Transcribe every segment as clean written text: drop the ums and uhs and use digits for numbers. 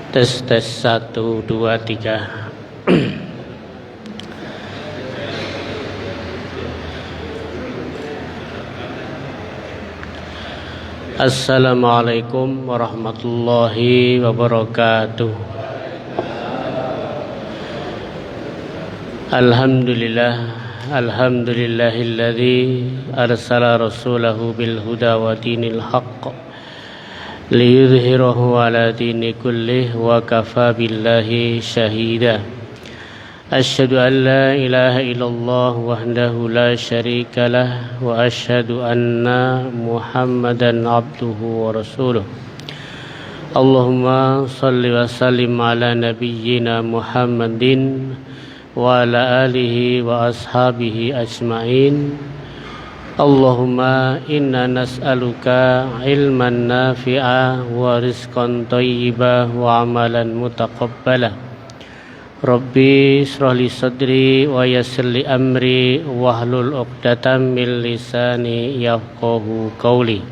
Tes 1 2 3. Assalamualaikum warahmatullahi wabarakatuh. Alhamdulillahilladzi arsala rasulahu bil huda wa dinil haqq liyudhhirahu ala dini kullih wa kafa billahi syahida. Asyhadu an la ilaha illallah wahdahu la syarika lah wa asyhadu anna Muhammadan abduhu wa rasuluh. Allahumma salli wa sallim ala nabiyyina Muhammadin wa ala alihi wa ashabihi ajma'in. Allahumma inna nas'aluka ilman nafi'a wa rizqan thayyiba wa amalan mutaqabbala. Rabbi israh li sadri wa yassir li amri wahlul 'uqdatam min lisani yafqahu qawli.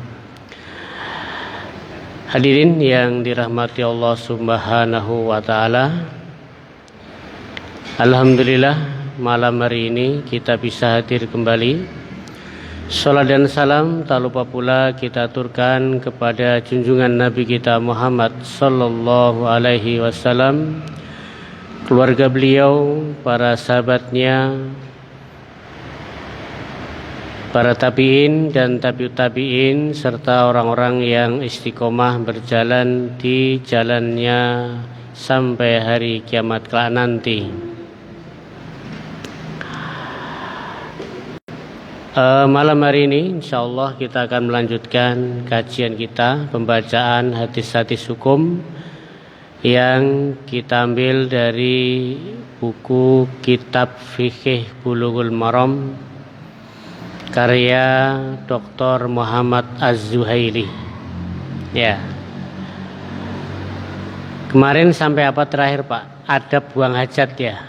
Hadirin yang dirahmati Allah Subhanahu wa taala. Alhamdulillah malam hari ini kita bisa hadir kembali. Salat dan salam tak lupa pula kita aturkan kepada junjungan Nabi kita Muhammad sallallahu alaihi wasallam, keluarga beliau, para sahabatnya, para tabi'in dan tabi'ut tabi'in, serta orang-orang yang istiqomah berjalan di jalannya sampai hari kiamat kelak nanti. Malam hari ini insyaallah kita akan melanjutkan kajian kita, pembacaan hadis-hadis hukum yang kita ambil dari buku Kitab Fikih Bulughul Maram karya Dr. Muhammad Az-Zuhaili. Ya. Kemarin sampai apa terakhir, Pak? Adab buang hajat ya.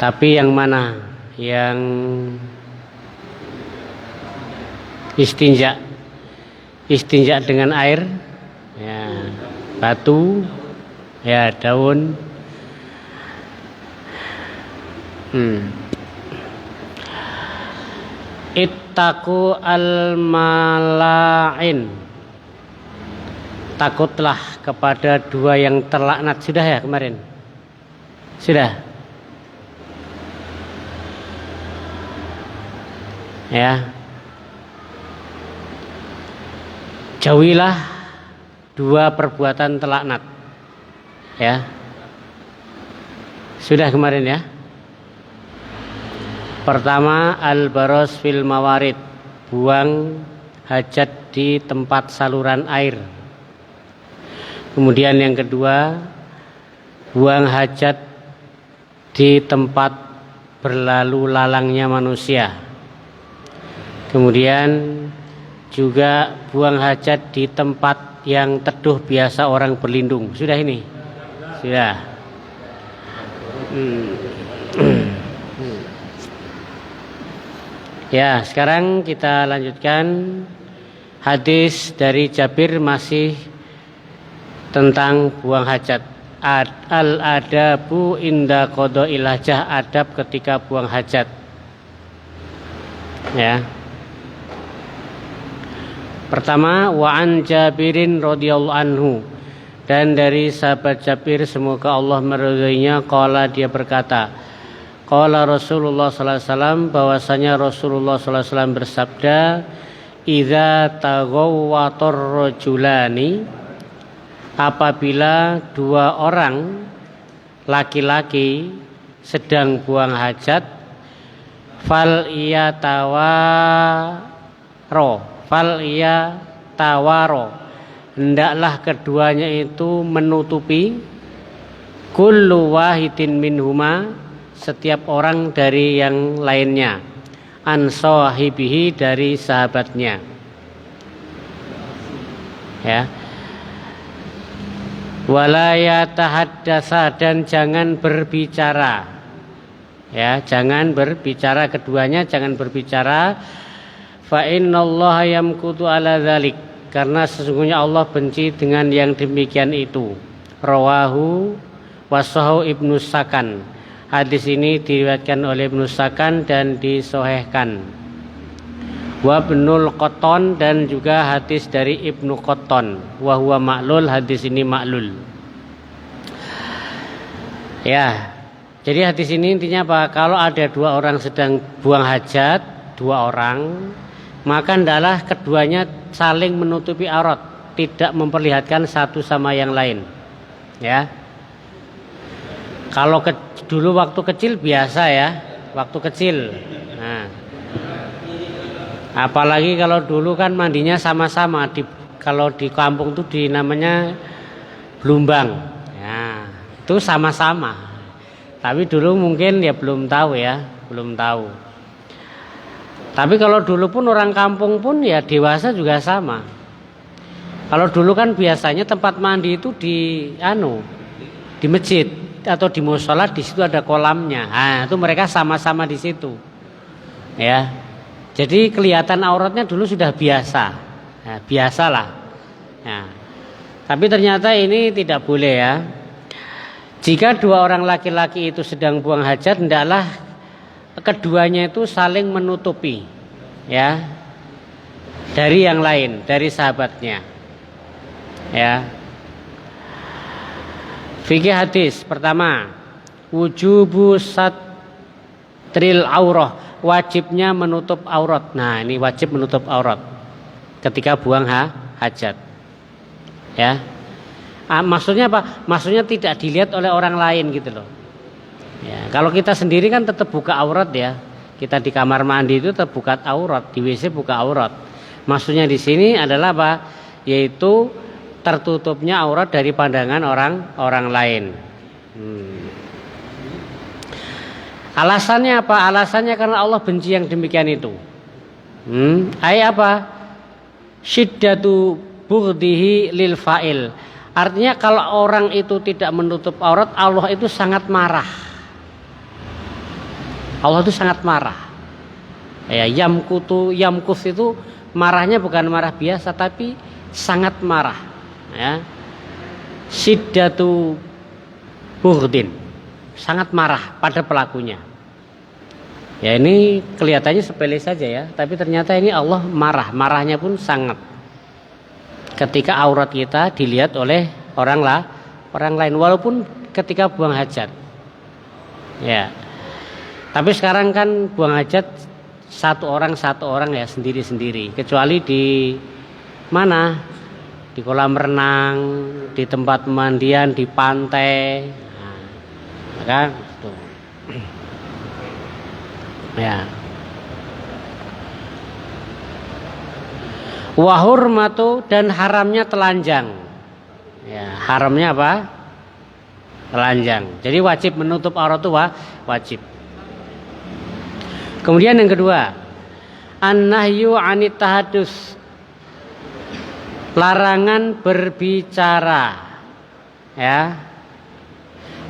Tapi yang mana? Yang istinja dengan air, ya, batu, ya, daun. Ittaqu al-mala'in. Takutlah kepada dua yang terlaknat. Sudah ya kemarin? Sudah. Ya. Jauhilah dua perbuatan terlaknat. Ya. Sudah kemarin ya. Pertama, al-baros fil mawarid, buang hajat di tempat saluran air. Kemudian yang kedua, buang hajat di tempat berlalu lalangnya manusia. Kemudian juga buang hajat di tempat yang teduh biasa orang berlindung. Sudah ini? Sudah. Ya, sekarang kita lanjutkan hadis dari Jabir, masih tentang buang hajat. Al-adabu inda qada'il hajah, adab ketika buang hajat. Ya. Pertama, wa an Jabirin radhiyallahu anhu, dan dari sahabat Jabir semoga Allah meridhoinya, qala, dia berkata, qala Rasulullah sallallahu alaihi wasallam, bahwasanya Rasulullah sallallahu alaihi wasallam bersabda, idza taghawwatar rajulani, apabila dua orang laki-laki sedang buang hajat, fal ia tawaro, hendaklah keduanya itu menutupi, kullu wahidin minhuma, setiap orang dari yang lainnya, an sahibihi, dari sahabatnya. Ya. Wala yatahaddasa, dan jangan berbicara. Ya, jangan berbicara, keduanya jangan berbicara. Fa innallaha yamkutu ala dzalik, karena sesungguhnya Allah benci dengan yang demikian itu. Rawahu wasahu Ibnu Sakan. Hadis ini diriwayatkan oleh Ibnu Sakan dan disahihkan. Wa Ibnul Qattan, dan juga hadis dari Ibnu Qattan. Wa huwa ma'lul, hadis ini ma'lul. Ya. Jadi hadis ini intinya apa? Kalau ada dua orang sedang buang hajat, dua orang, maka hendaklah keduanya saling menutupi aurat, tidak memperlihatkan satu sama yang lain. Ya. Kalau dulu waktu kecil biasa ya, waktu kecil. Nah, apalagi kalau dulu kan mandinya sama-sama. Kalau di kampung tuh namanya belumbang. Ya, itu sama-sama. Tapi dulu mungkin ya belum tahu ya, belum tahu. Tapi kalau dulu pun orang kampung pun ya dewasa juga sama. Kalau dulu kan biasanya tempat mandi itu di masjid atau di mushola, di situ ada kolamnya. Nah, itu mereka sama-sama di situ. Ya. Jadi kelihatan auratnya dulu sudah biasa. Nah, biasalah. Nah, tapi ternyata ini tidak boleh ya. Jika dua orang laki-laki itu sedang buang hajat, hendaklah keduanya itu saling menutupi, ya, dari yang lain, dari sahabatnya, ya. Fikih hadis pertama, wujubu satril aurah, wajibnya menutup aurat. Nah, ini wajib menutup aurat ketika buang hajat, ya. Maksudnya apa? Maksudnya tidak dilihat oleh orang lain gitu loh. Ya, kalau kita sendiri kan tetap buka aurat ya. Kita di kamar mandi itu tetap buka aurat, di WC buka aurat. Maksudnya di sini adalah apa? Yaitu tertutupnya aurat dari pandangan orang lain. Alasannya apa? Alasannya karena Allah benci yang demikian itu. Apa? Syiddatu bughdihi lil fa'il. Artinya kalau orang itu tidak menutup aurat, Allah itu sangat marah. Allah itu sangat marah. Ya, yamkus itu marahnya bukan marah biasa, tapi sangat marah. Ya. Syiddatu bughdin, sangat marah pada pelakunya. Ya, ini kelihatannya sepele saja ya, tapi ternyata ini Allah marah. Marahnya pun sangat. Ketika aurat kita dilihat oleh orang lain, walaupun ketika buang hajat, ya. Tapi sekarang kan buang hajat satu orang ya, sendiri-sendiri. Kecuali di mana? Di kolam renang, di tempat pemandian, di pantai. Nah, maka tuh. Ya. Wa hurmatu, dan haramnya telanjang. Ya, haramnya apa? Telanjang. Jadi wajib menutup aurat itu wajib. Kemudian yang kedua, an-nahyu 'anit tahadus, larangan berbicara. Ya.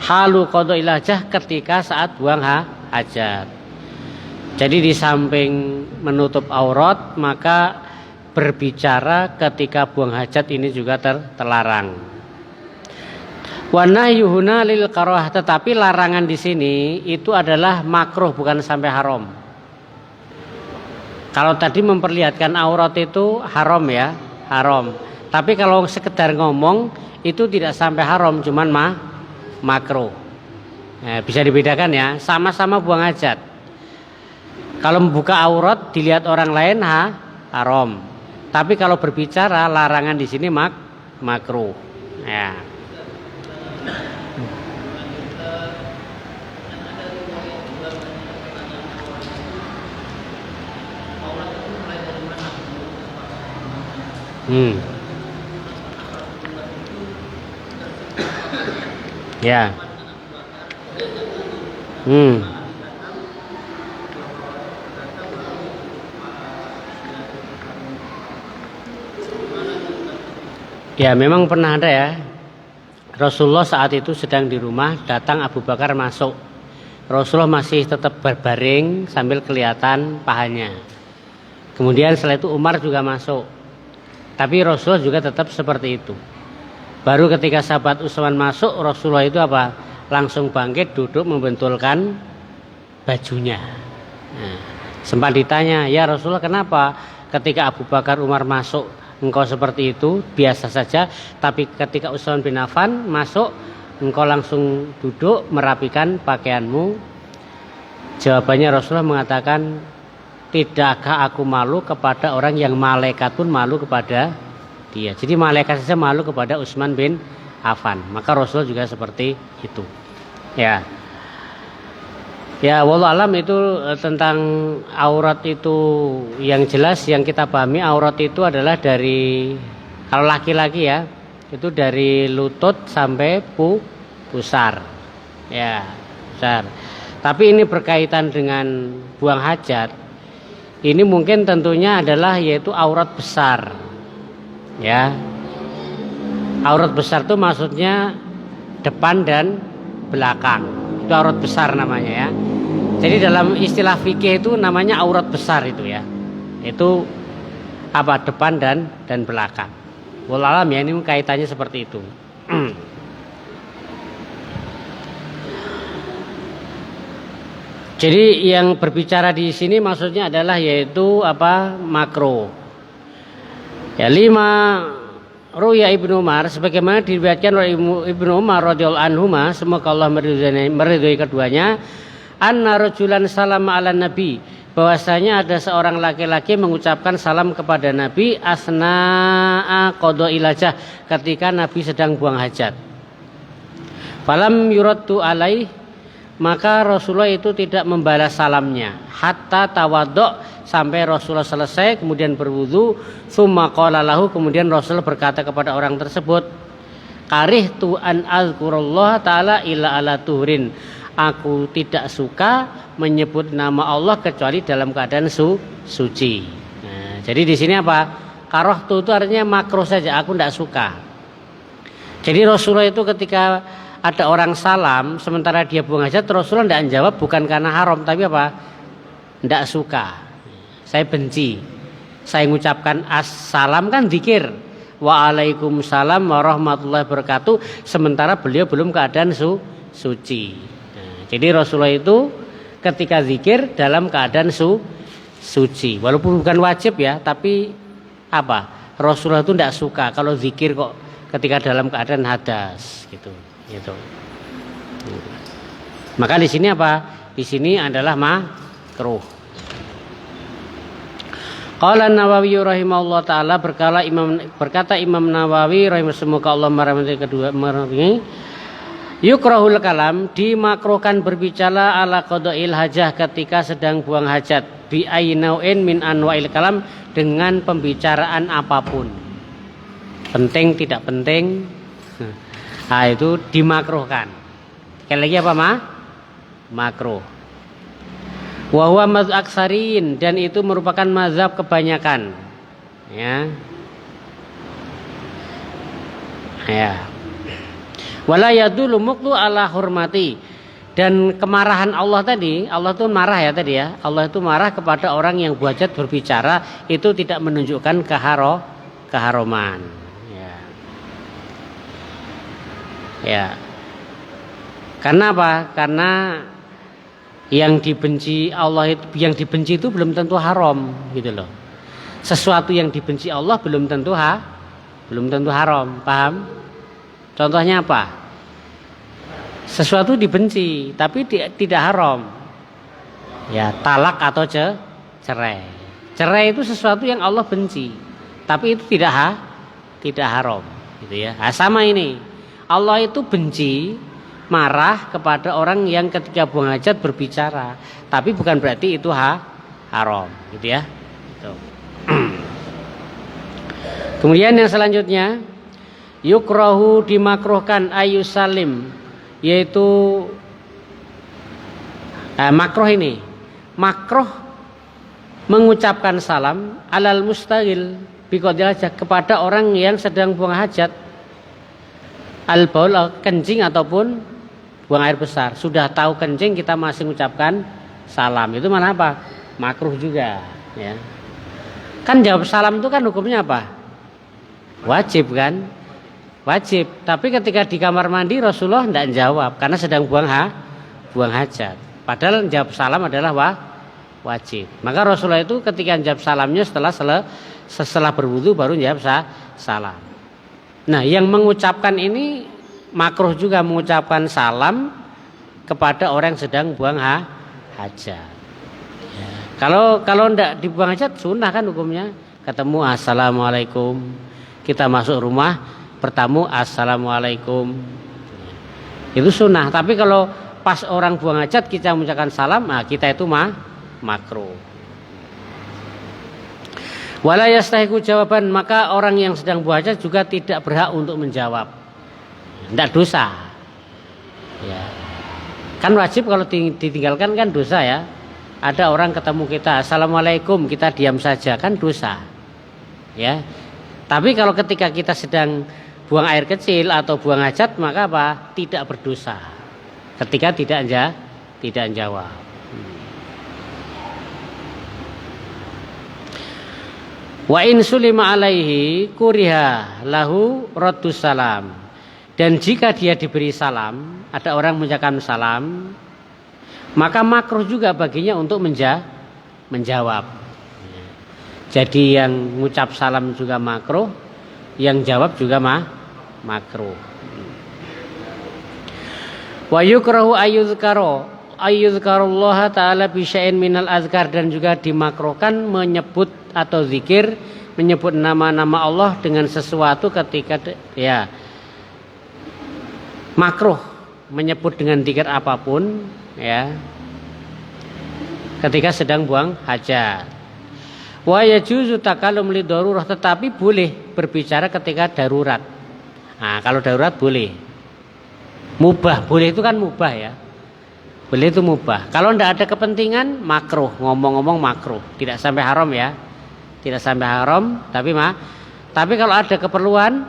Halu qada'il hajah, ketika saat buang hajat. Jadi di samping menutup aurat, maka berbicara ketika buang hajat ini juga terlarang. Wa nahyuhuna lil karahah, tetapi larangan di sini itu adalah makruh, bukan sampai haram. Kalau tadi memperlihatkan aurat itu haram ya, haram. Tapi kalau sekedar ngomong itu tidak sampai haram, cuman makruh. Bisa dibedakan ya, sama-sama buang hajat. Kalau membuka aurat dilihat orang lain haram. Tapi kalau berbicara, larangan di sini makruh. Ya. Ya. Ya, memang pernah ada ya. Rasulullah saat itu sedang di rumah, datang Abu Bakar masuk. Rasulullah masih tetap berbaring sambil kelihatan pahanya. Kemudian setelah itu Umar juga masuk. Tapi Rasulullah juga tetap seperti itu. Baru ketika sahabat Utsman masuk, Rasulullah itu apa? Langsung bangkit, duduk, membentulkan bajunya. Nah, sempat ditanya, ya Rasulullah kenapa ketika Abu Bakar Umar masuk engkau seperti itu? Biasa saja. Tapi ketika Utsman bin Affan masuk, engkau langsung duduk merapikan pakaianmu. Jawabannya Rasulullah mengatakan, tidakkah aku malu kepada orang yang malaikat pun malu kepada dia. Jadi malaikat saja malu kepada Utsman bin Affan. Maka Rasulullah juga seperti itu. Ya. Ya, wallahu alam itu tentang aurat itu yang jelas yang kita pahami aurat itu adalah dari kalau laki-laki ya, itu dari lutut sampai pusar. Ya, pusar. Tapi ini berkaitan dengan buang hajat. Ini mungkin tentunya adalah yaitu aurat besar. Ya. Aurat besar itu maksudnya depan dan belakang. Itu aurat besar namanya ya. Jadi dalam istilah fikih itu namanya aurat besar itu ya. Itu apa? Depan dan belakang. Wallahu alam ya, ini kaitannya seperti itu. Jadi yang berbicara di sini maksudnya adalah yaitu apa? Makro. Ya, 5 Ruya Ibnu Umar sebagaimana diriwayatkan oleh Ibnu Umar radhiyallahu anhuma, semoga Allah meridhai keduanya, anna rajulan salama ala nabi, bahwasanya ada seorang laki-laki mengucapkan salam kepada Nabi asna'a qada'il hajah, ketika Nabi sedang buang hajat. Falam yuraddu alaih, maka Rasulullah itu tidak membalas salamnya hatta tawaddo, sampai Rasulullah selesai kemudian berwudu. Tsumma qala lahu, kemudian Rasulullah berkata kepada orang tersebut, karihtu an azkurallah ta'ala illa ala tuhrin, aku tidak suka menyebut nama Allah kecuali dalam keadaan suci. Nah, jadi di sini apa? Karohtu itu artinya makruh saja, aku tidak suka. Jadi Rasulullah itu ketika ada orang salam sementara dia buang hajat, Rasulullah tidak jawab bukan karena haram, tapi apa? Tidak suka. Saya benci. Saya mengucapkan assalam kan zikir. Waalaikumsalam warahmatullahi wabarakatuh, sementara beliau belum keadaan suci. Nah, jadi Rasulullah itu ketika zikir dalam keadaan suci. Walaupun bukan wajib ya, tapi apa? Rasulullah itu tidak suka kalau zikir kok ketika dalam keadaan hadas gitu. Gitu. Maka di sini apa? Di sini adalah makruh. Qala Nawawi rahimahullah taala, berkata Imam Nawawi rahimahullah, semoga Allah merahmati kedua ini, yukrahul kalam, dimakruhkan berbicara ala qada'il hajah ketika sedang buang hajat, bi ainauin min anwa'il kalam, dengan pembicaraan apapun. Penting tidak penting. Nah, itu dimakruhkan. Sekali lagi apa makruh. Wa huwa mazhab aksarin, dan itu merupakan mazhab kebanyakan. Ya. Ya. Wala yadullu muqtu ala hurmati, dan kemarahan Allah tadi, Allah itu marah ya tadi ya. Allah itu marah kepada orang yang buajat berbicara, itu tidak menunjukkan keharuman. Ya. Karena apa? Karena yang dibenci Allah itu, yang dibenci itu belum tentu haram gitu loh. Sesuatu yang dibenci Allah belum tentu haram, paham? Contohnya apa? Sesuatu dibenci tapi tidak haram. Ya, talak atau cerai. Cerai itu sesuatu yang Allah benci, tapi itu tidak haram gitu ya. Nah, sama ini. Allah itu benci, marah kepada orang yang ketika buang hajat berbicara, tapi bukan berarti itu haram, gitu ya. Gitu. Kemudian yang selanjutnya, yukrahu, dimakruhkan ayusalim, yaitu makruh ini, makruh mengucapkan salam alal mustahil biqadil hajat, kepada orang yang sedang buang hajat. Al-baul, kencing ataupun buang air besar. Sudah tahu kencing kita masih mengucapkan salam, itu mana apa? Makruh juga ya. Kan jawab salam itu kan hukumnya apa? Wajib kan? Wajib. Tapi ketika di kamar mandi Rasulullah tidak jawab karena sedang buang hajat. Padahal jawab salam adalah wajib. Maka Rasulullah itu ketika jawab salamnya setelah berwudu baru jawab salam. Nah, yang mengucapkan ini makruh juga mengucapkan salam kepada orang yang sedang buang hajat. Ya. Kalau tidak dibuang hajat sunnah kan hukumnya. Ketemu assalamualaikum. Kita masuk rumah bertamu assalamualaikum. Itu sunnah. Tapi kalau pas orang buang hajat kita mengucapkan salam, nah kita itu makruh. Wala yastahiqu jawaban, maka orang yang sedang buang hajat juga tidak berhak untuk menjawab. Tidak dosa. Ya. Kan wajib kalau ditinggalkan kan dosa ya. Ada orang ketemu kita assalamualaikum, kita diam saja kan dosa. Ya. Tapi kalau ketika kita sedang buang air kecil atau buang hajat maka apa? Tidak berdosa. Ketika tidak jawab. Wa in sulima alaihi kuriha lahu raddus salam. Dan jika dia diberi salam, ada orang mengucapkan salam, maka makruh juga baginya untuk menjawab. Jadi yang mengucap salam juga makruh, yang jawab juga makruh. Wa yukrahu ayyuzkarullaha ta'ala bi syai'in minal azkar, dan juga dimakruhkan menyebut atau zikir, menyebut nama-nama Allah dengan sesuatu ketika ya makruh menyebut dengan zikir apapun ya ketika sedang buang hajat. Wa yajuzu takallum li darurah, tetapi boleh berbicara ketika darurat. Nah, kalau darurat boleh. Mubah, boleh itu kan mubah ya. Boleh itu mubah. Kalau tidak ada kepentingan makruh, ngomong-ngomong makruh, tidak sampai haram ya. Tidak sampai haram, tapi kalau ada keperluan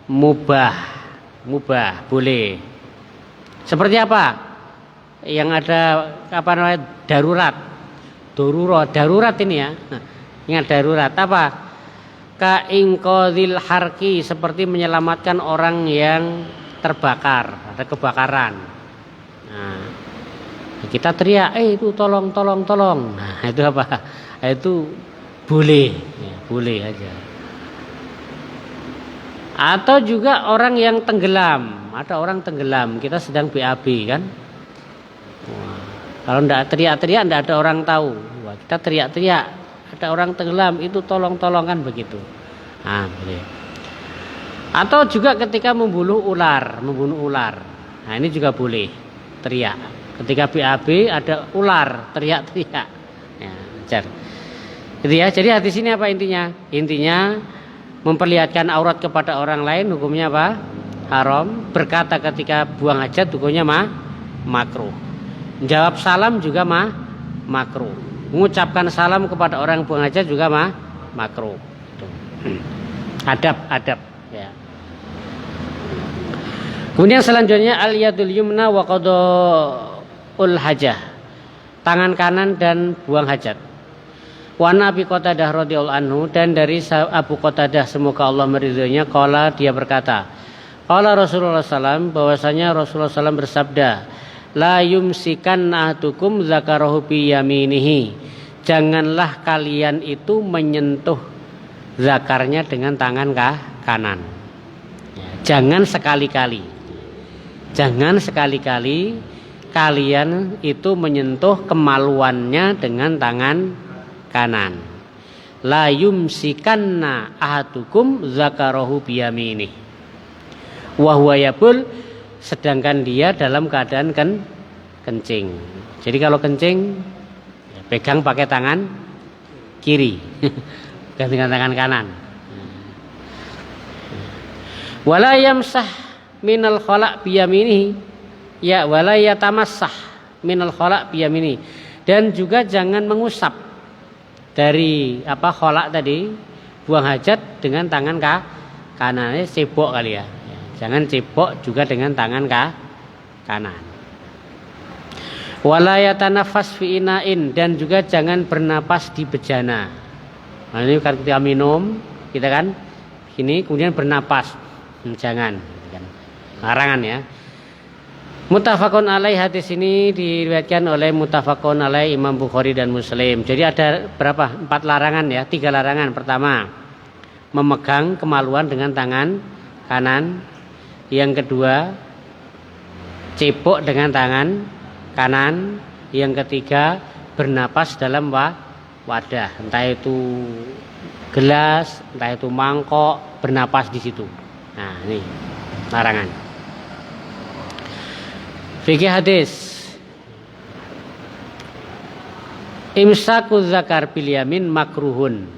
mubah boleh. Seperti apa? Yang ada darurat ini ya. Ingat darurat apa? Ka ingqadhil harki, seperti menyelamatkan orang yang terbakar, ada kebakaran. Nah, kita teriak, itu tolong. Nah, itu apa? Itu boleh, ya, boleh aja. Atau juga orang yang tenggelam, ada orang tenggelam, kita sedang BAB kan. Wah, kalau tidak teriak-teriak tidak ada orang tahu. Wah, kita teriak-teriak, ada orang tenggelam, itu tolong kan begitu. Nah, boleh. Atau juga ketika membunuh ular. Nah, ini juga boleh teriak. Ketika BAB ada ular, teriak-teriak. Ya, ajar. Gitu ya. Jadi hadis ini apa intinya? Intinya memperlihatkan aurat kepada orang lain hukumnya apa? Haram. Berkata ketika buang hajat hukumnya makruh. Jawab salam juga makruh. Mengucapkan salam kepada orang buang hajat juga makruh. Adab ya. Kemudian selanjutnya al yadul yumna wa qadaul hajah. Tangan kanan dan buang hajat. Wa Abi Qatadah radhiyallahu anhu, dan dari Abu Qatadah semoga Allah meridhoinya, qala dia berkata, qala Rasulullah sallam, bahwasanya Rasulullah sallam bersabda, la yumsikan ahdukum zakarahu bi yaminihi, janganlah kalian itu menyentuh zakarnya dengan tangan kanan. Jangan sekali-kali kalian itu menyentuh kemaluannya dengan tangan kanan. La yumsikanna ahadukum zakarahu biyamini. Wa huwa yabul, sedangkan dia dalam keadaan kencing. Jadi kalau kencing pegang pakai tangan kiri, bukan dengan tangan kanan. Wala yamsah minal khala' biyamini, ya wala yatamassah minal khala' biyamini, dan juga jangan mengusap dari kholak tadi, buang hajat dengan tangan kanan, cebok kali ya. Jangan cebok juga dengan tangan kanan. Wala yatanafas fi ina'in, dan juga jangan bernapas di bejana. Nah, ini ketika minum kita kan ini kemudian bernapas. Jangan. Larangan ya. Muttafaqun alaih, hadis ini diriwayatkan oleh muttafaqun alaih Imam Bukhari dan Muslim. Jadi ada berapa? 4 larangan ya, 3 larangan. Pertama, memegang kemaluan dengan tangan kanan. Yang kedua, cipok dengan tangan kanan. Yang ketiga, bernapas dalam wadah, entah itu gelas, entah itu mangkok, bernapas di situ. Nah, ini larangan. Fikih hadis. Imsaku zakar bil yamin makruhun.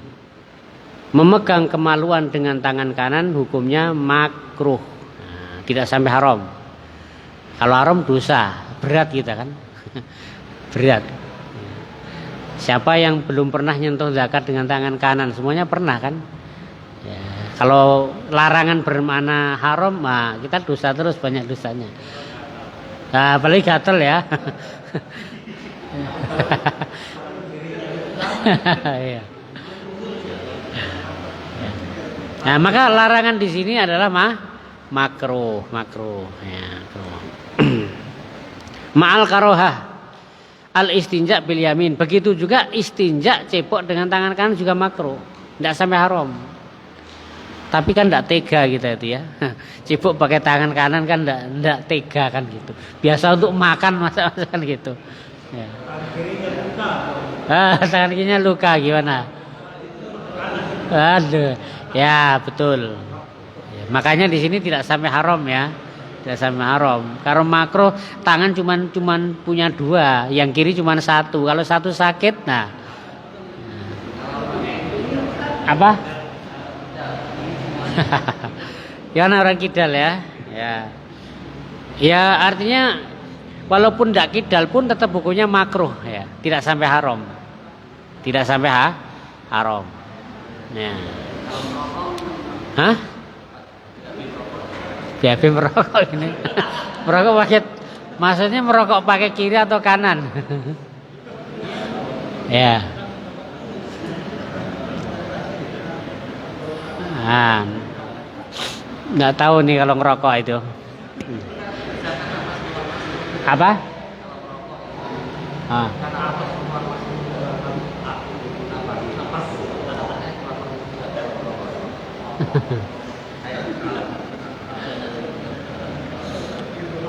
Memegang kemaluan dengan tangan kanan hukumnya makruh. Nah, tidak sampai haram. Kalau haram dosa, berat kita kan. Berat. Siapa yang belum pernah nyentuh zakat dengan tangan kanan? Semuanya pernah kan? Ya, kalau larangan bermakna haram, nah kita dosa terus, banyak dosanya. Nah, apalagi gatel ya. Nah, maka larangan di sini adalah makruh. Ya, ma'al karohah al istinja bil yamin. Begitu juga istinja cepok dengan tangan kanan juga makruh. Tidak sampai haram. Tapi kan tidak tega kita itu ya. Cipuk pakai tangan kanan kan tidak tega kan gitu. Biasa untuk makan masa-masa kan gitu. Ya. Tangan kirinya luka gimana? Aduh, ya betul. Ya, makanya di sini tidak sampai haram ya. Tidak sampai haram. Kalau makruh tangan cuman punya 2, yang kiri cuman 1. Kalau 1 sakit, nah. Apa? Ya orang kidal ya. Ya artinya walaupun tidak kidal pun tetap hukumnya makruh ya, tidak sampai haram. Tidak sampai haram. Ya. Hah? Biasa merokok ini. Merokok pakai, maksudnya merokok pakai kiri atau kanan? Ya. Nggak tahu nih kalau ngerokok itu. Apa?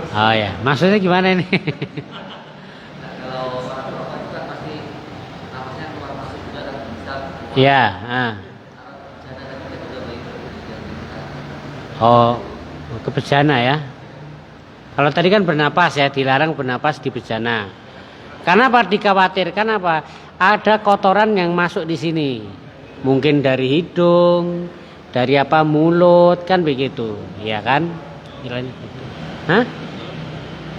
Oh ya, maksudnya gimana ini? Kalau orang merokok itu kan pasti napasnya keluar masuk juga dan bisa. Iya. Oh, ke bejana ya. Kalau tadi kan bernapas ya, dilarang bernapas di bejana. Karena apa? Dikhawatirkan apa? Ada kotoran yang masuk di sini. Mungkin dari hidung, dari apa mulut kan begitu, ya kan? Hah?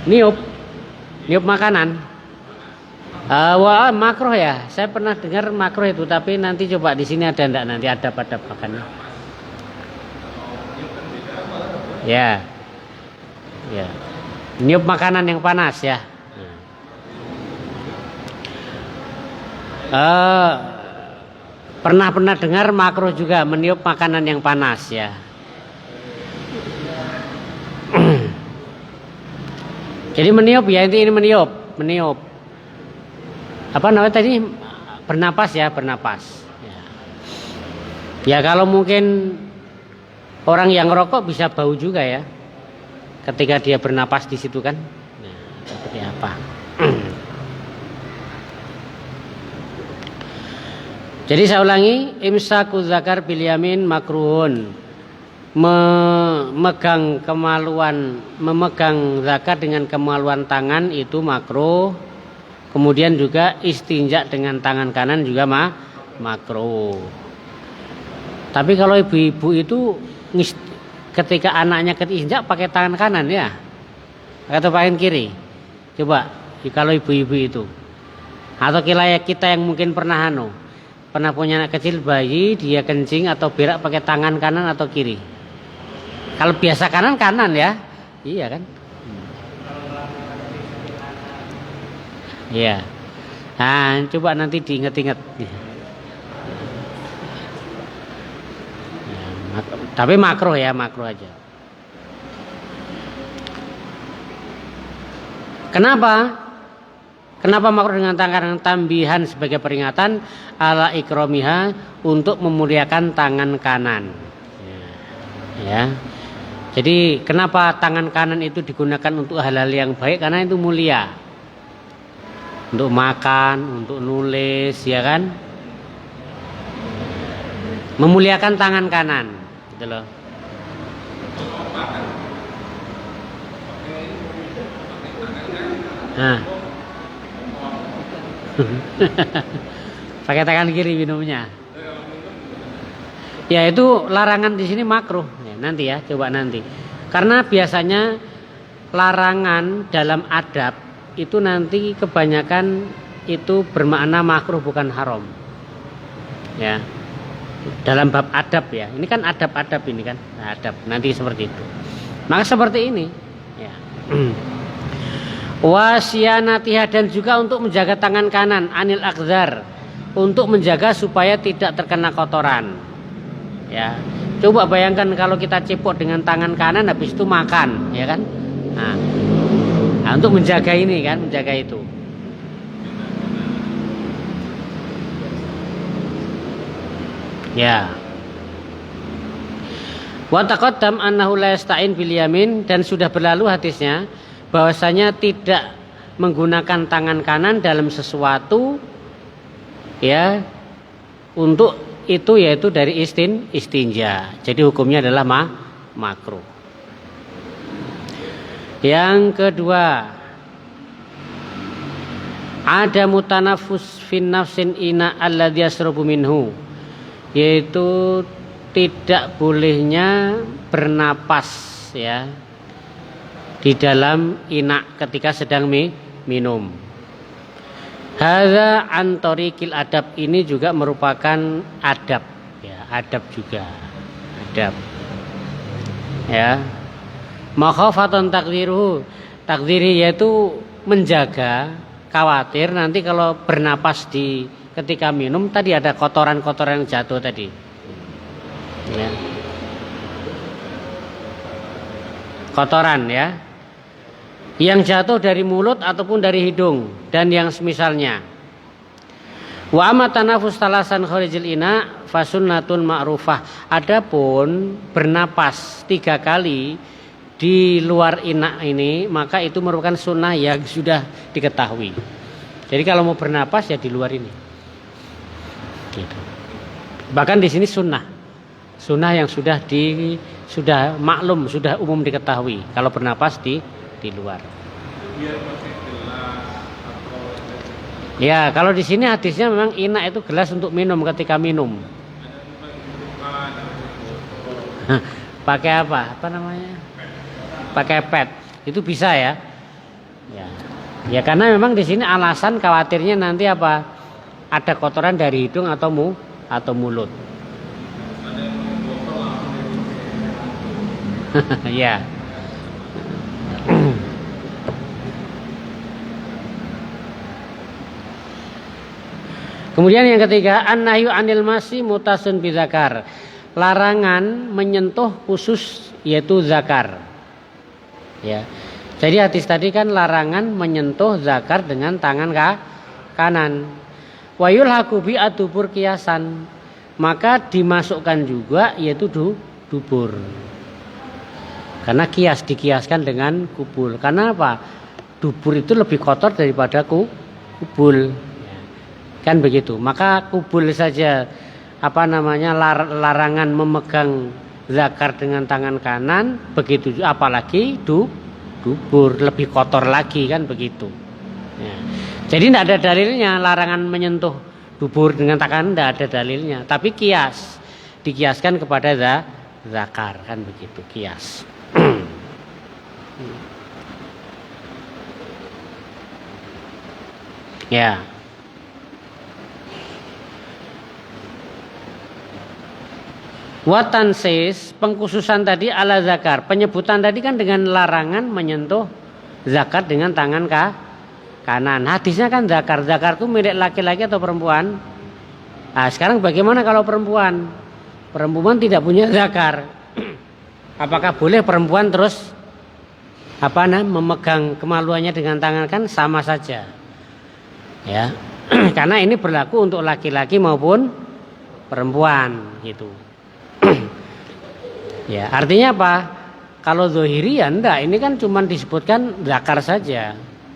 Niup makanan. Wah, makruh ya. Saya pernah dengar makruh itu, tapi nanti coba di sini ada enggak, nanti ada pada makannya. Ya. Niup makanan yang panas ya. Pernah dengar makruh juga meniup makanan yang panas ya. Jadi meniup ya, ini meniup. Apa namanya tadi? Bernapas ya, bernapas. Ya kalau mungkin orang yang ngerokok bisa bau juga ya, ketika dia bernapas di situ kan. Nah, seperti apa? Jadi saya ulangi, imsaku zakar bil yamin makruhun. Memegang zakat dengan kemaluan tangan itu makruh. Kemudian juga istinja dengan tangan kanan juga makruh. Tapi kalau ibu-ibu itu ketika anaknya keinjak pakai tangan kanan ya, atau pakai kiri. Coba kalau ibu-ibu itu, atau kita yang mungkin pernah punya anak kecil bayi, dia kencing atau berak pakai tangan kanan atau kiri. Kalau biasa kanan ya, iya kan? Iya. Nah, coba nanti diingat-ingat. Tapi makruh ya, makruh aja. Kenapa? Kenapa makruh dengan tangan tambihan sebagai peringatan ala ikromiha untuk memuliakan tangan kanan. Ya. Jadi kenapa tangan kanan itu digunakan untuk hal-hal yang baik? Karena itu mulia. Untuk makan, untuk nulis, ya kan? Memuliakan tangan kanan, gitu loh. Nah. Pakai tangan kiri minumnya. Ya itu larangan di sini makruh. Ya, nanti ya, coba nanti. Karena biasanya larangan dalam adab itu nanti kebanyakan itu bermakna makruh bukan haram. Ya. Dalam bab adab ya. Ini kan adab-adab ini kan. Nah, adab. Nanti seperti itu. Maka seperti ini. Ya. Wasyanatiha dan juga untuk menjaga tangan kanan anil akzar, untuk menjaga supaya tidak terkena kotoran. Ya, coba bayangkan kalau kita cepot dengan tangan kanan habis itu makan, ya kan? Nah, untuk menjaga ini kan, menjaga itu. Ya. Wa taqaddam annahu la yasta'in bil yamin, dan sudah berlalu hadisnya bahwasanya tidak menggunakan tangan kanan dalam sesuatu ya untuk itu, yaitu dari istinja. Jadi hukumnya adalah makruh. Yang kedua, ada mutanafus fin nafsin ina alladhi yasrabu minhu, yaitu tidak bolehnya bernapas ya di dalam inak ketika sedang minum. Hadza an tariqil adab, ini juga merupakan adab ya, adab juga. Adab. Ya. Makhafatan takdiruhu, takdiri yaitu menjaga, khawatir nanti kalau bernapas di ketika minum tadi ada kotoran-kotoran yang jatuh tadi. Ya. Kotoran ya. Yang jatuh dari mulut ataupun dari hidung dan yang semisalnya. Wa amma tanafus talasan kharijil ina fasunnatun ma'rufah. Adapun bernapas 3 kali di luar inak ini, maka itu merupakan sunnah yang sudah diketahui. Jadi kalau mau bernapas ya di luar ini. Gitu. Bahkan di sini sunnah yang sudah maklum, sudah umum diketahui. Kalau bernapas di luar. Ya, kalau di sini hadisnya memang inak itu gelas untuk minum ketika minum. Pakai apa? Apa namanya? Pakai pet. Itu bisa ya. Ya karena memang di sini alasan khawatirnya nanti apa? Ada kotoran dari hidung atau mulut. Ya. Kemudian yang ketiga, an-nahyu anil masi mutasun bizakar. Larangan menyentuh khusus yaitu zakar. Ya. Jadi hadis tadi kan larangan menyentuh zakar dengan tangan kanan. Wa yulhaqu bi adubur kiasan. Maka dimasukkan juga yaitu dubur. Karena dikiaskan dengan kubul. Karena apa? Dubur itu lebih kotor daripada kubul. Kan begitu. Maka kubul saja larangan memegang zakar dengan tangan kanan, begitu apalagi dubur lebih kotor lagi kan begitu. Ya. Jadi tidak ada dalilnya larangan menyentuh dubur dengan tangan, tidak ada dalilnya. Tapi dikiaskan kepada zakar kan begitu, kias. Ya. Watansis, pengkhususan tadi ala zakar. Penyebutan tadi kan dengan larangan menyentuh zakat dengan tangan kanan. Hadisnya kan zakar. Zakar itu milik laki-laki atau perempuan? Nah, sekarang bagaimana kalau perempuan? Perempuan tidak punya zakar. Apakah boleh perempuan terus memegang kemaluannya dengan tangan? Kan sama saja. Ya. Karena ini berlaku untuk laki-laki maupun perempuan gitu. Ya, artinya apa? Kalau zahiri ya enggak, ini kan cuma disebutkan zakar saja.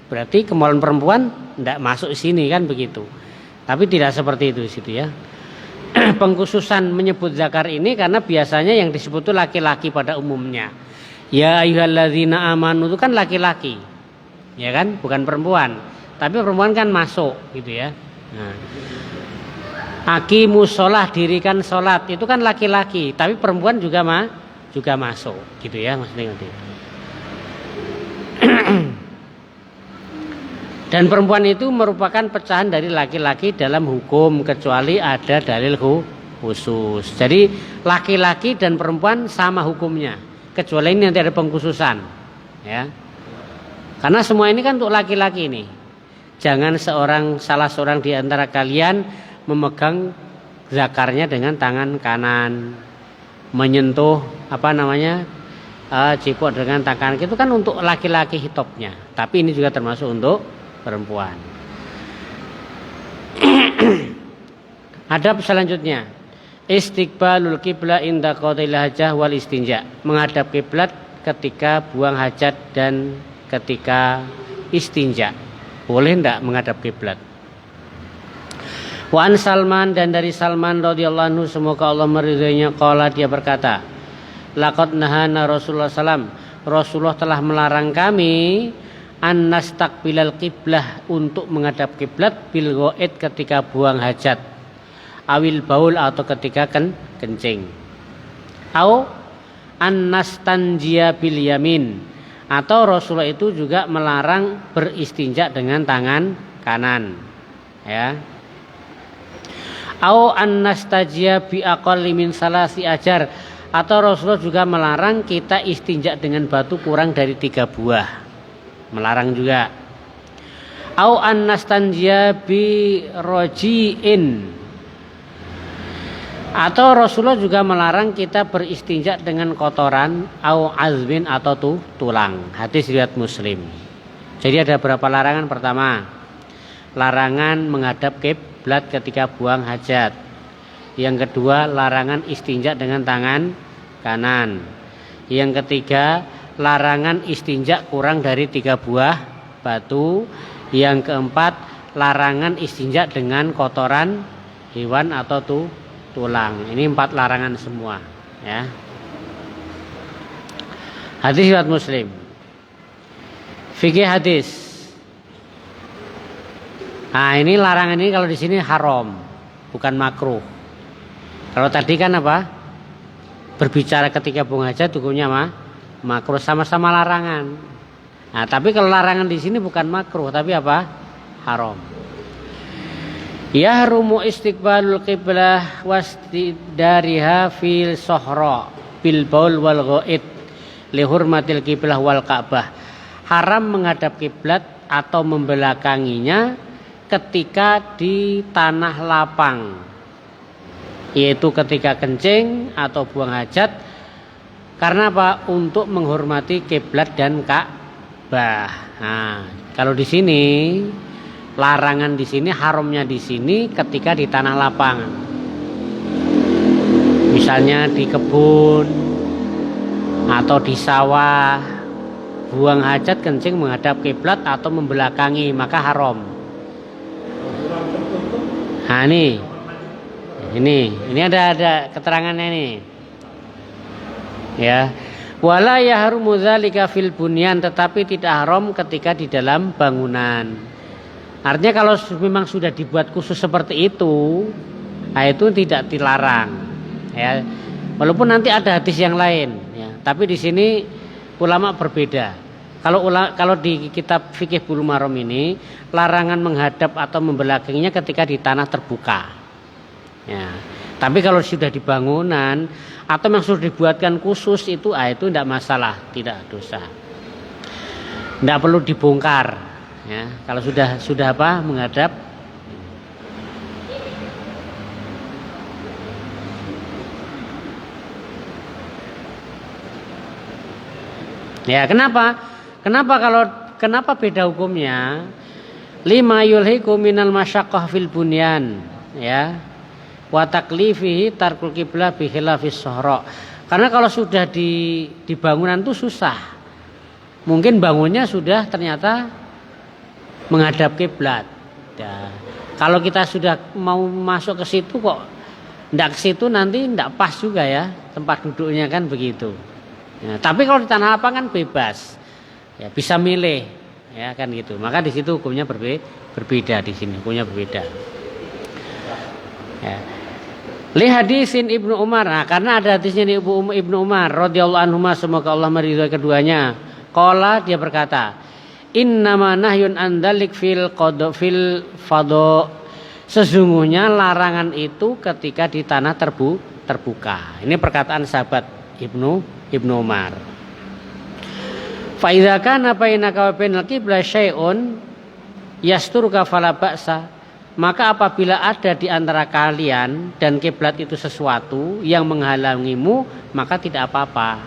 Berarti kemaluan perempuan enggak masuk sini kan begitu. Tapi tidak seperti itu di situ ya. Pengkhususan menyebut zakar ini karena biasanya yang disebut itu laki-laki pada umumnya. Ya ayyuhalladzina amanu itu kan laki-laki. Ya kan? Bukan perempuan. Tapi perempuan kan masuk gitu ya. Nah. Aqimus sholah, dirikan sholat, itu kan laki-laki, tapi perempuan juga masuk gitu ya maksudnya. Dan perempuan itu merupakan pecahan dari laki-laki dalam hukum kecuali ada dalil khusus. Jadi laki-laki dan perempuan sama hukumnya, kecuali ini nanti ada pengkhususan, ya. Karena semua ini kan untuk laki-laki ini. Jangan salah seorang di antara kalian memegang zakarnya dengan tangan kanan, menyentuh ciput dengan tangan itu kan untuk laki-laki hitopnya. Tapi ini juga termasuk untuk perempuan. Adab selanjutnya, istiqbalul qiblah inda qadil hajah wal istinja, menghadap kiblat ketika buang hajat dan ketika istinja. Boleh enggak menghadap kiblat? Wa an Salman, dan dari Salman radhiyallahu anhu semoga Allah meridhoinya, qala dia berkata, laqad nahana Rasulullah sallam, Rasulullah telah melarang kami an nastaqbilal qiblah, untuk menghadap kiblat bil ghaid, ketika buang hajat, awil baul, atau ketika kencing, au an nastanjia bil yamin, atau Rasulullah itu juga melarang beristinja dengan tangan kanan, ya. Au an nastajia bi aqalli min salasi ajar, atau Rasulullah juga melarang kita istinja dengan batu kurang dari 3 buah, melarang juga. Au an nastanjia bi rojiin, atau Rasulullah juga melarang kita beristinja dengan kotoran, au azmin, atau tulang. Hadis riwayat Muslim. Jadi ada berapa larangan? Pertama, larangan menghadap kiblat ketika buang hajat. Yang kedua, larangan istinja dengan tangan kanan. Yang ketiga, larangan istinja kurang dari 3 buah batu. Yang keempat, larangan istinja dengan kotoran hewan atau tulang. Ini 4 larangan semua, ya. Hadis riwayat Muslim. Fikih hadis. Nah, ini larangan ini kalau di sini haram, bukan makruh. Kalau tadi kan apa? Berbicara ketika buang hajat hukumnya makruh, sama-sama larangan. Nah, tapi kalau larangan di sini bukan makruh, tapi apa? Haram. Yahrumu istiqbalul qiblah wastidariha fil sohra bil baul wal ghaid li hurmatil qiblah wal ka'bah. Haram menghadap kiblat atau membelakanginya ketika di tanah lapang, yaitu ketika kencing atau buang hajat. Karena apa? Untuk menghormati kiblat dan Ka'bah. Nah, kalau di sini larangan di sini, haramnya di sini ketika di tanah lapangan. Misalnya di kebun atau di sawah, buang hajat, kencing menghadap kiblat atau membelakangi, maka haram. Nah, ini ada keterangannya nih. Ya. Wala yahrumu dzalika fil bunyan, tetapi tidak haram ketika di dalam bangunan. Artinya kalau memang sudah dibuat khusus seperti itu, nah itu tidak dilarang, ya. Walaupun nanti ada hadis yang lain, ya. Tapi di sini ulama berbeda. Kalau di kitab fikih Bulughul Maram ini, larangan menghadap atau membelakanginya ketika di tanah terbuka, ya. Tapi kalau sudah di bangunan atau yang sudah dibuatkan khusus itu tidak masalah, tidak dosa, tidak perlu dibongkar, ya. Kalau sudah menghadap. Ya, kenapa? Kenapa beda hukumnya? Lima yulhiku minal masyaqqah fil bunyan, ya. Wa taklifihi tarkul qiblah bi khilafis suhra. Karena kalau sudah di bangunan itu susah. Mungkin bangunnya sudah ternyata menghadap kiblat. Ya. Kalau kita sudah mau masuk ke situ kok ndak ke situ, nanti ndak pas juga ya tempat duduknya kan begitu. Ya, tapi kalau di tanah lapang kan bebas. Ya, bisa milih, ya kan gitu. Maka di situ hukumnya berbeda di sini, hukumnya berbeda. Ya. Li hadisin Ibnu Umar. Nah, karena ada hadisnya di Ibnu Umar radhiyallahu anhu, semoga Allah meridhai keduanya. Qala, dia berkata, innama nahyun andalik fil fado. Sesungguhnya larangan itu ketika di tanah terbuka. Ini perkataan sahabat Ibnu Umar. Fa idza kana bainaka wa bainal qiblah syai'un yasturuka fala ba'sa, maka apabila ada di antara kalian dan kiblat itu sesuatu yang menghalangimu, maka tidak apa-apa.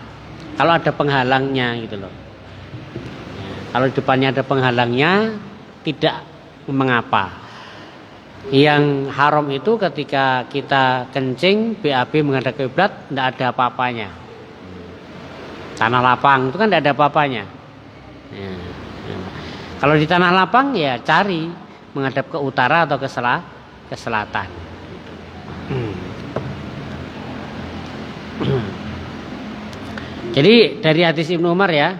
Kalau ada penghalangnya gitu loh. Kalau di depannya ada penghalangnya, tidak mengapa. Yang haram itu ketika kita kencing BAB menghadap kiblat, tidak ada apa-apanya. Tanah lapang itu kan tidak ada apa-apanya. Ya. Kalau di tanah lapang ya cari menghadap ke utara atau ke selatan. Jadi dari hadis Ibnu Umar ya.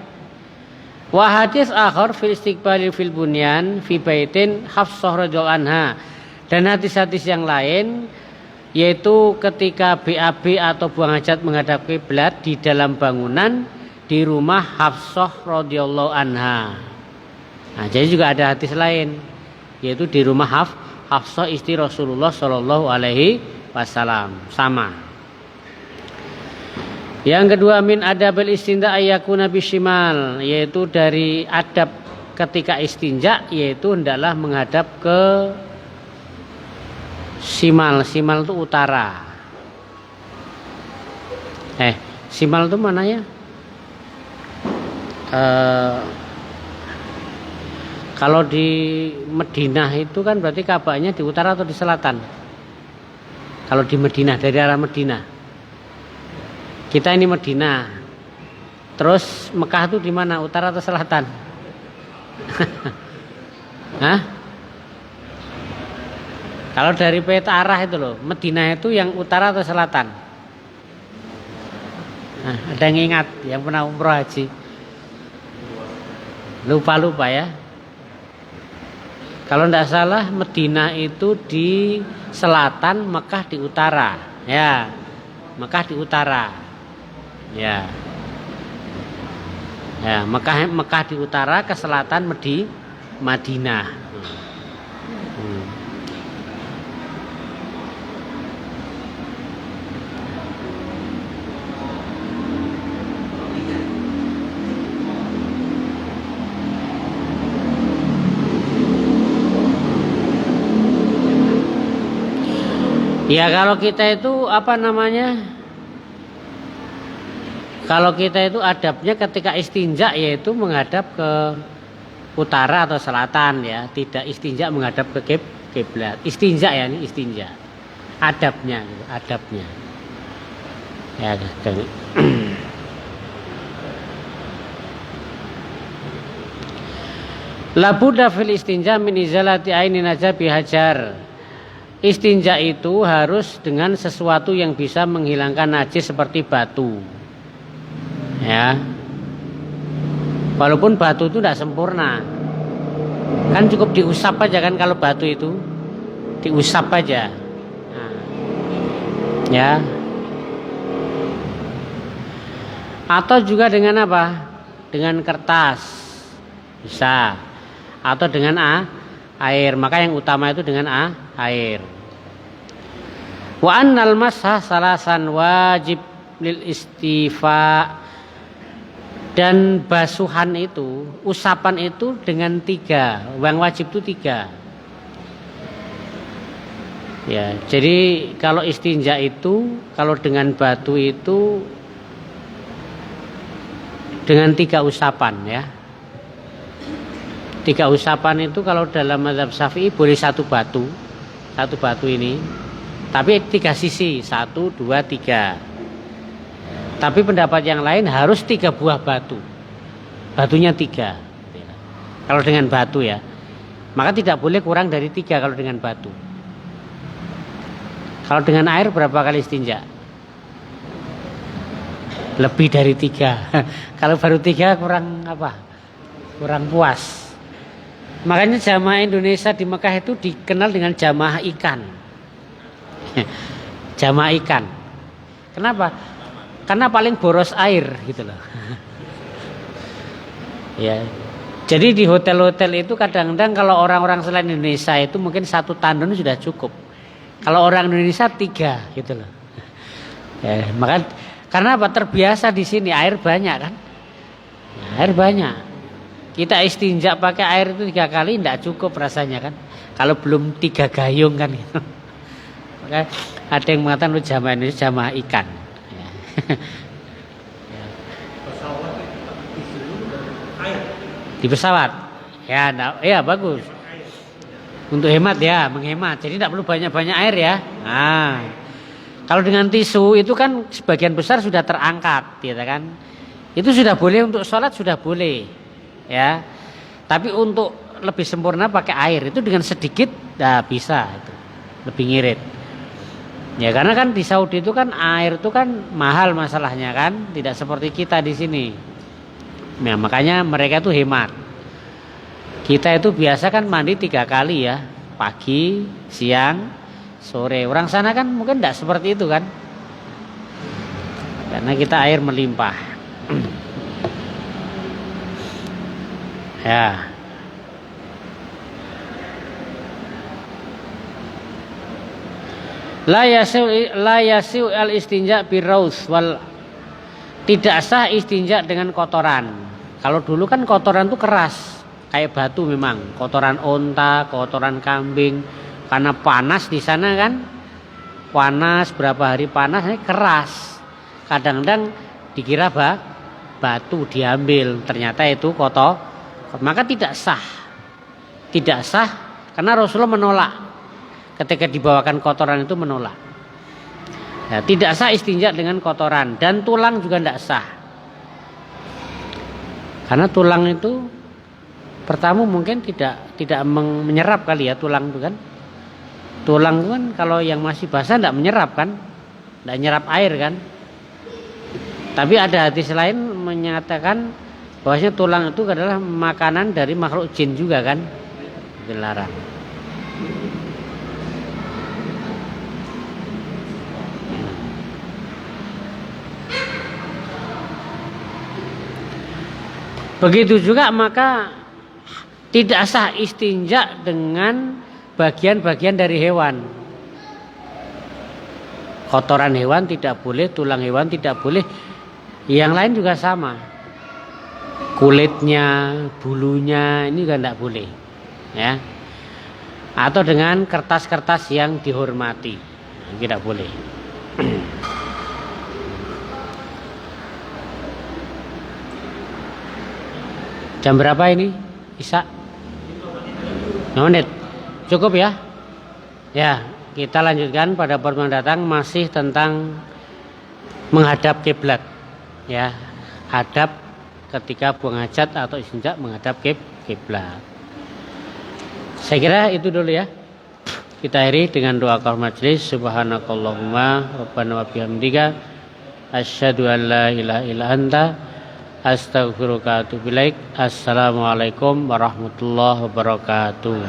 Wa hadis akhar fil istiqbali fil bunyan fi baitin Hafsah radhiyallahu anha. Dan hadis-hadis yang lain yaitu ketika BAB atau buang hajat menghadap kiblat di dalam bangunan di rumah Hafsah radhiyallahu anha. Nah, jadi juga ada hadis lain yaitu di rumah Hafsah istri Rasulullah sallallahu alaihi wasallam, sama. Yang kedua, min adabil istinja ayyakuna bishimal, yaitu dari adab ketika istinja yaitu hendaklah menghadap ke simal. Simal itu utara. Simal itu mana ya? Kalau di Madinah itu kan berarti Ka'bahnya di utara atau di selatan? Kalau di Madinah, dari arah Madinah. Kita ini Madinah. Terus Mekah itu di mana? Utara atau selatan? Hah? Kalau dari peta arah itu loh, Madinah itu yang utara atau selatan? Nah, ada yang ingat yang pernah umroh haji? Lupa ya. Kalau tidak salah Madinah itu di selatan, Mekah di utara. Ya, Mekah di utara. Ya, Mekah di utara, ke selatan Madinah. Ya kalau kita itu kalau kita itu adabnya ketika istinja yaitu menghadap ke utara atau selatan ya, tidak istinja menghadap ke kiblat. Istinja ya, ini istinja. Adabnya. Ya. La budda fil istinja min izalati aini najabi hajar. Istinja itu harus dengan sesuatu yang bisa menghilangkan najis seperti batu. Ya. Walaupun batu itu tidak sempurna. Kan cukup diusap aja kan kalau batu itu. Diusap aja. Nah. Ya. Atau juga dengan apa? Dengan kertas. Bisa. Atau dengan air. Maka yang utama itu dengan air. Wa annal masah salasan wajib lil istifa, dan basuhan itu, usapan itu dengan 3. Yang wajib itu 3. Ya, jadi kalau istinja itu, kalau dengan batu itu dengan 3 usapan ya. 3 usapan itu kalau dalam mazhab Syafi'i boleh 1 batu. 1 batu ini. Tapi 3 sisi, 1, 2, 3. Tapi pendapat yang lain harus 3 buah batu. Batunya 3. Kalau dengan batu ya. Maka tidak boleh kurang dari 3 kalau dengan batu. Kalau dengan air berapa kali istinja? Lebih dari 3. Kalau baru 3 kurang apa? Kurang puas. Makanya jamaah Indonesia di Mekah itu dikenal dengan jamaah ikan. Jamaah ikan. Kenapa? Karena paling boros air gitu loh. Ya. Jadi di hotel-hotel itu kadang-kadang kalau orang-orang selain Indonesia itu mungkin 1 tandon sudah cukup. Kalau orang Indonesia 3 gitu loh. Ya, maka karena apa? Terbiasa di sini air banyak kan? Air banyak. Kita istinja pakai air itu 3 kali tidak cukup rasanya kan? Kalau belum 3 gayung kan gitu. Maka ada yang mengatakan lu jamaah Indonesia jamaah ikan. Ya. Di pesawat. Ya, ya bagus. Untuk hemat ya, menghemat. Jadi tidak perlu banyak-banyak air ya. Nah, kalau dengan tisu itu kan sebagian besar sudah terangkat, ya kan? Itu sudah boleh untuk sholat sudah boleh, ya. Tapi untuk lebih sempurna pakai air itu dengan sedikit, dah bisa itu lebih ngirit. Ya karena kan di Saudi itu kan air itu kan mahal masalahnya kan, tidak seperti kita di sini. Nah, makanya mereka itu hemat. Kita itu biasa kan mandi 3 kali ya, pagi, siang, sore. Orang sana kan mungkin tidak seperti itu kan, karena kita air melimpah. Ya. La yasu al istinja biraus wal, tidak sah istinja dengan kotoran. Kalau dulu kan kotoran itu keras. Kayak batu memang, kotoran onta, kotoran kambing, karena panas di sana kan, panas berapa hari panas, ini keras. Kadang-kadang dikira batu diambil, ternyata itu kotor, maka tidak sah karena Rasulullah menolak ketika dibawakan kotoran itu menolak. Ya, tidak sah istinja dengan kotoran dan tulang juga tidak sah, karena tulang itu pertama mungkin tidak menyerap kali ya tulang itu kan. Tulang itu kan kalau yang masih basah tidak menyerap kan, tidak nyerap air kan. Tapi ada hadis lain menyatakan bahwasanya tulang itu adalah makanan dari makhluk jin juga kan, dilarang. Begitu juga maka tidak sah istinja dengan bagian-bagian dari hewan. Kotoran hewan tidak boleh, tulang hewan tidak boleh. Yang lain juga sama. Kulitnya, bulunya ini juga tidak boleh. Ya. Atau dengan kertas-kertas yang dihormati. Tidak boleh. Jam berapa ini? Isya? 5 menit. Cukup ya? Ya, kita lanjutkan pada pertemuan datang masih tentang menghadap kiblat. Ya, hadap ketika buang hajat atau istinja menghadap kiblat. Saya kira itu dulu ya. Kita akhiri dengan doa kafaratul majelis. Subhanakallahumma rabbana wa bihamdika asyhadu an la ilaha illa anta astaghfiruka wa atubu ilaik. Assalamualaikum warahmatullahi wabarakatuh.